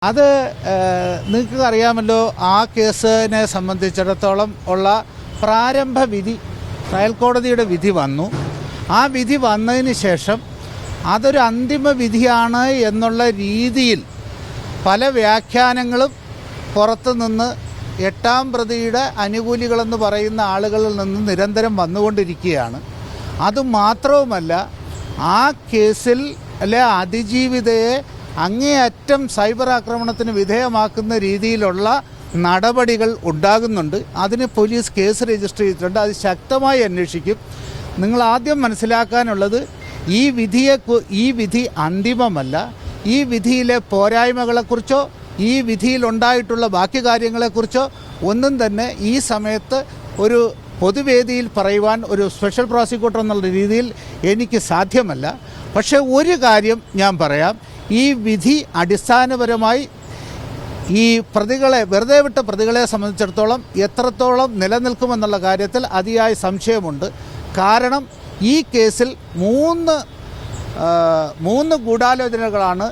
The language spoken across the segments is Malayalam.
അത് നിങ്ങൾക്ക് അറിയാമല്ലോ. ആ കേസിനെ സംബന്ധിച്ചിടത്തോളം ഉള്ള പ്രാരംഭ വിധി ട്രയൽ കോടതിയുടെ വിധി വന്നു. ആ വിധി വന്നതിന് ശേഷം അതൊരു അന്തിമ വിധിയാണ് എന്നുള്ള രീതിയിൽ പല വ്യാഖ്യാനങ്ങളും പുറത്തുനിന്ന് എട്ടാം പ്രതിയുടെ അനുകൂലികളെന്ന് പറയുന്ന ആളുകളിൽ നിന്ന് നിരന്തരം വന്നുകൊണ്ടിരിക്കുകയാണ്. അതുമാത്രവുമല്ല, ആ കേസിൽ അതിജീവിതയെ അങ്ങേയറ്റം സൈബർ ആക്രമണത്തിന് വിധേയമാക്കുന്ന രീതിയിലുള്ള നടപടികൾ ഉണ്ടാകുന്നുണ്ട്. അതിന് പോലീസ് കേസ് രജിസ്റ്റർ ചെയ്തിട്ടുണ്ട്. അത് ശക്തമായി അന്വേഷിക്കും. നിങ്ങൾ ആദ്യം മനസ്സിലാക്കാനുള്ളത്, ഈ വിധി അന്തിമമല്ല. ഈ വിധിയിലെ പോരായ്മകളെക്കുറിച്ചോ ഈ വിധിയിലുണ്ടായിട്ടുള്ള ബാക്കി കാര്യങ്ങളെക്കുറിച്ചോ ഒന്നും തന്നെ ഈ സമയത്ത് ഒരു പൊതുവേദിയിൽ പറയുവാൻ ഒരു സ്പെഷ്യൽ പ്രോസിക്യൂട്ടർ എന്നുള്ള രീതിയിൽ എനിക്ക് സാധ്യമല്ല. പക്ഷേ ഒരു കാര്യം ഞാൻ പറയാം. ഈ വിധി അടിസ്ഥാനപരമായി ഈ പ്രതികളെ, വെറുതെ വിട്ട പ്രതികളെ സംബന്ധിച്ചിടത്തോളം എത്രത്തോളം നിലനിൽക്കുമെന്നുള്ള കാര്യത്തിൽ അതിയായ സംശയമുണ്ട്. കാരണം ഈ കേസിൽ മൂന്ന് ഗൂഢാലോചനകളാണ്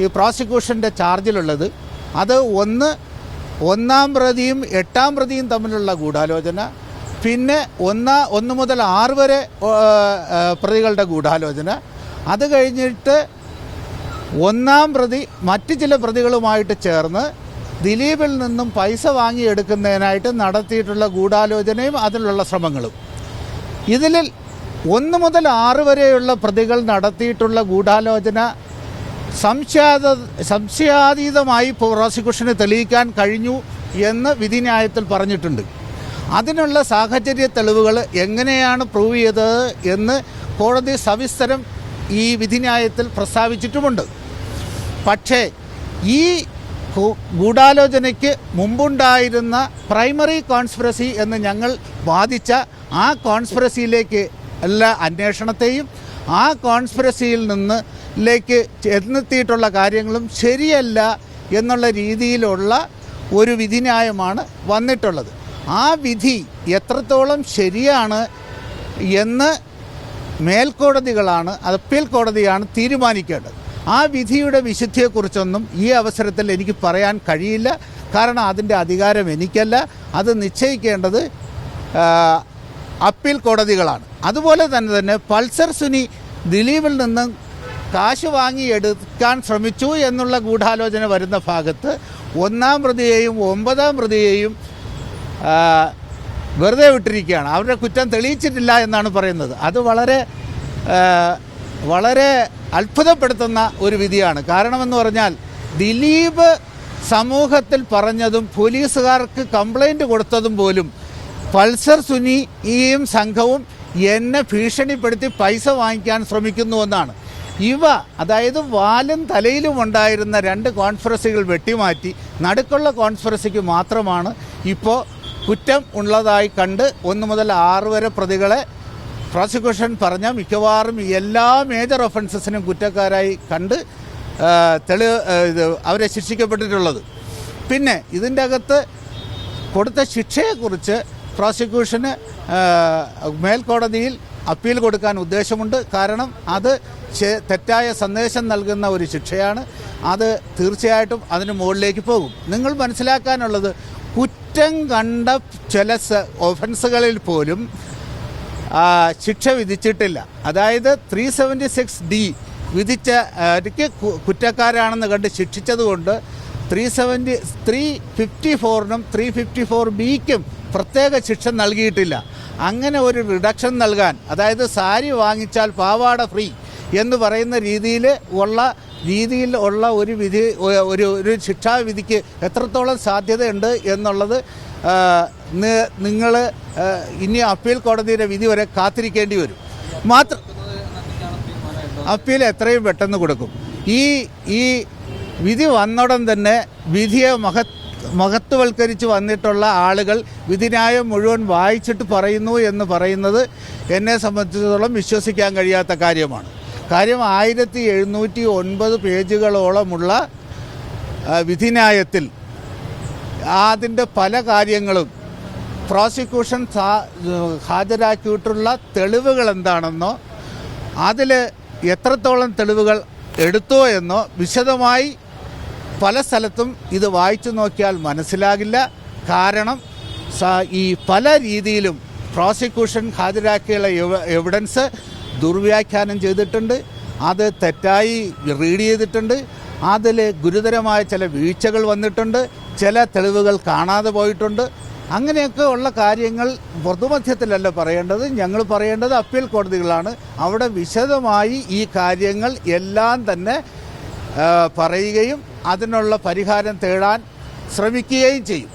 ഈ പ്രോസിക്യൂഷൻ്റെ ചാർജിലുള്ളത്. അത് ഒന്നാം പ്രതിയും എട്ടാം പ്രതിയും തമ്മിലുള്ള ഗൂഢാലോചന, പിന്നെ 1 മുതൽ 6 വരെ പ്രതികളുടെ ഗൂഢാലോചന, അത് കഴിഞ്ഞിട്ട് ഒന്നാം പ്രതി മറ്റ് ചില പ്രതികളുമായിട്ട് ചേർന്ന് ദിലീപിൽ നിന്നും പൈസ വാങ്ങിയെടുക്കുന്നതിനായിട്ട് നടത്തിയിട്ടുള്ള ഗൂഢാലോചനയും അതിനുള്ള ശ്രമങ്ങളും. ഇതിൽ 1 മുതൽ 6 വരെയുള്ള പ്രതികൾ നടത്തിയിട്ടുള്ള ഗൂഢാലോചന സംശയാതീതമായി പ്രോസിക്യൂഷന് തെളിയിക്കാൻ കഴിഞ്ഞു എന്ന് വിധിന്യായത്തിൽ പറഞ്ഞിട്ടുണ്ട്. അതിനുള്ള സാഹചര്യ തെളിവുകൾ എങ്ങനെയാണ് പ്രൂവ് ചെയ്തത് എന്ന് കോടതി സവിസ്തരം ഈ വിധിന്യായത്തിൽ പ്രസ്താവിച്ചിട്ടുമുണ്ട്. പക്ഷേ ഈ ഗൂഢാലോചനയ്ക്ക് മുമ്പുണ്ടായിരുന്ന പ്രൈമറി കോൺസ്പിറസി എന്ന് ഞങ്ങൾ വാദിച്ച ആ കോൺസ്പിറസിയിലേക്ക് എല്ലാ അന്വേഷണത്തെയും ആ കോൺസ്പിറസിയിൽ നിന്നിലേക്ക് ചെന്നെത്തിയിട്ടുള്ള കാര്യങ്ങളും ശരിയല്ല എന്നുള്ള രീതിയിലുള്ള ഒരു വിധിന്യായമാണ് വന്നിട്ടുള്ളത്. ആ വിധി എത്രത്തോളം ശരിയാണ് എന്ന് മേൽക്കോടതികളാണ്, അപ്പീൽ കോടതിയാണ് തീരുമാനിക്കേണ്ടത്. ആ വിധിയുടെ വിശുദ്ധിയെക്കുറിച്ചൊന്നും ഈ അവസരത്തിൽ എനിക്ക് പറയാൻ കഴിയില്ല. കാരണം അതിൻ്റെ അധികാരം എനിക്കല്ല. അത് നിശ്ചയിക്കേണ്ടത് അപ്പീൽ കോടതികളാണ്. അതുപോലെ തന്നെ പൾസർ സുനി ദിലീപിൽ നിന്നും കാശ് വാങ്ങിയെടുക്കാൻ ശ്രമിച്ചു എന്നുള്ള ഗൂഢാലോചന വരുന്ന ഭാഗത്ത് 1-ാം പ്രതിയെയും 9-ാം പ്രതിയെയും വെറുതെ വിട്ടിരിക്കുകയാണ്. അവരുടെ കുറ്റം തെളിയിച്ചിട്ടില്ല എന്നാണ് പറയുന്നത്. അത് വളരെ അത്ഭുതപ്പെടുത്തുന്ന ഒരു വിധിയാണ്. കാരണമെന്ന് പറഞ്ഞാൽ ദിലീപ് സമൂഹത്തിൽ പറഞ്ഞതും പോലീസുകാർക്ക് കംപ്ലൈൻറ്റ് കൊടുത്തതും പോലും പൾസർ സുനിയും സംഘവും എന്നെ ഭീഷണിപ്പെടുത്തി പൈസ വാങ്ങിക്കാൻ ശ്രമിക്കുന്നുവെന്നാണ്. അതായത് വാലും തലയിലും ഉണ്ടായിരുന്ന 2 കോൺസ്പിറസികൾ വെട്ടിമാറ്റി നടുക്കുള്ള കോൺസ്പിറസിക്ക് മാത്രമാണ് ഇപ്പോൾ കുറ്റം ഉള്ളതായി കണ്ട് 1 മുതൽ 6 വരെ പ്രതികളെ പ്രോസിക്യൂഷൻ പറഞ്ഞ മിക്കവാറും എല്ലാ മേജർ ഒഫൻസസിനും കുറ്റക്കാരായി കണ്ട് അവരെ ശിക്ഷിക്കപ്പെട്ടിട്ടുള്ളത്. പിന്നെ ഇതിൻ്റെ അകത്ത് കൊടുത്ത ശിക്ഷയെക്കുറിച്ച് പ്രോസിക്യൂഷന് മേൽക്കോടതിയിൽ അപ്പീൽ കൊടുക്കാൻ ഉദ്ദേശമുണ്ട്. കാരണം അത് തെറ്റായ സന്ദേശം നൽകുന്ന ഒരു ശിക്ഷയാണ്. അത് തീർച്ചയായിട്ടും അതിന് മുകളിലേക്ക് പോകും. നിങ്ങൾ മനസ്സിലാക്കാനുള്ളത്, കുറ്റം കണ്ട ചില ഒഫൻസുകളിൽ പോലും ശിക്ഷ വിധിച്ചിട്ടില്ല. അതായത് 376D വിധിച്ച കുറ്റക്കാരാണെന്ന് കണ്ട് ശിക്ഷിച്ചതുകൊണ്ട് 354-നും 354Bക്കും പ്രത്യേക ശിക്ഷ നൽകിയിട്ടില്ല. അങ്ങനെ ഒരു റിഡക്ഷൻ നൽകാൻ, അതായത് സാരി വാങ്ങിച്ചാൽ പാവാട ഫ്രീ എന്ന് പറയുന്ന രീതിയിൽ ഉള്ള ഒരു വിധി, ഒരു ശിക്ഷാവിധിക്ക് എത്രത്തോളം സാധ്യതയുണ്ട് എന്നുള്ളത് നിങ്ങൾ ഇനി അപ്പീൽ കോടതിയുടെ വിധി വരെ കാത്തിരിക്കേണ്ടി വരും. അപ്പീൽ എത്രയും പെട്ടെന്ന് കൊടുക്കും. ഈ വിധി വന്നോടൻ തന്നെ വിധിയെ മഹത്വവൽക്കരിച്ച് വന്നിട്ടുള്ള ആളുകൾ വിധിന്യായം മുഴുവൻ വായിച്ചിട്ട് പറയുന്നു എന്ന് പറയുന്നത് എന്നെ സംബന്ധിച്ചിടത്തോളം വിശ്വസിക്കാൻ കഴിയാത്ത കാര്യമാണ്. കാര്യം 1709 പേജുകളോളമുള്ള വിധിന്യായത്തിൽ അതിൻ്റെ പല കാര്യങ്ങളും പ്രോസിക്യൂഷൻ ഹാജരാക്കിയിട്ടുള്ള തെളിവുകൾ എന്താണെന്നോ അതിൽ എത്രത്തോളം തെളിവുകൾ എടുത്തോ എന്നോ വിശദമായി പല സ്ഥലത്തും ഇത് വായിച്ചു നോക്കിയാൽ മനസ്സിലാകില്ല. കാരണം ഈ പല രീതിയിലും പ്രോസിക്യൂഷൻ ഹാജരാക്കിയുള്ള എവിഡൻസ് ദുർവ്യാഖ്യാനം ചെയ്തിട്ടുണ്ട്, അത് തെറ്റായി റീഡ് ചെയ്തിട്ടുണ്ട്, അതിൽ ഗുരുതരമായ ചില വീഴ്ചകൾ വന്നിട്ടുണ്ട്, ചില തെളിവുകൾ കാണാതെ പോയിട്ടുണ്ട്. അങ്ങനെയൊക്കെ ഉള്ള കാര്യങ്ങൾ പൊതുമധ്യത്തിലല്ല പറയേണ്ടത്, ഞങ്ങൾ പറയേണ്ടത് അപ്പീൽ കോടതികളാണ്. അവിടെ വിശദമായി ഈ കാര്യങ്ങൾ എല്ലാം തന്നെ പറയുകയും അതിനുള്ള പരിഹാരം തേടാൻ ശ്രമിക്കുകയും ചെയ്യും.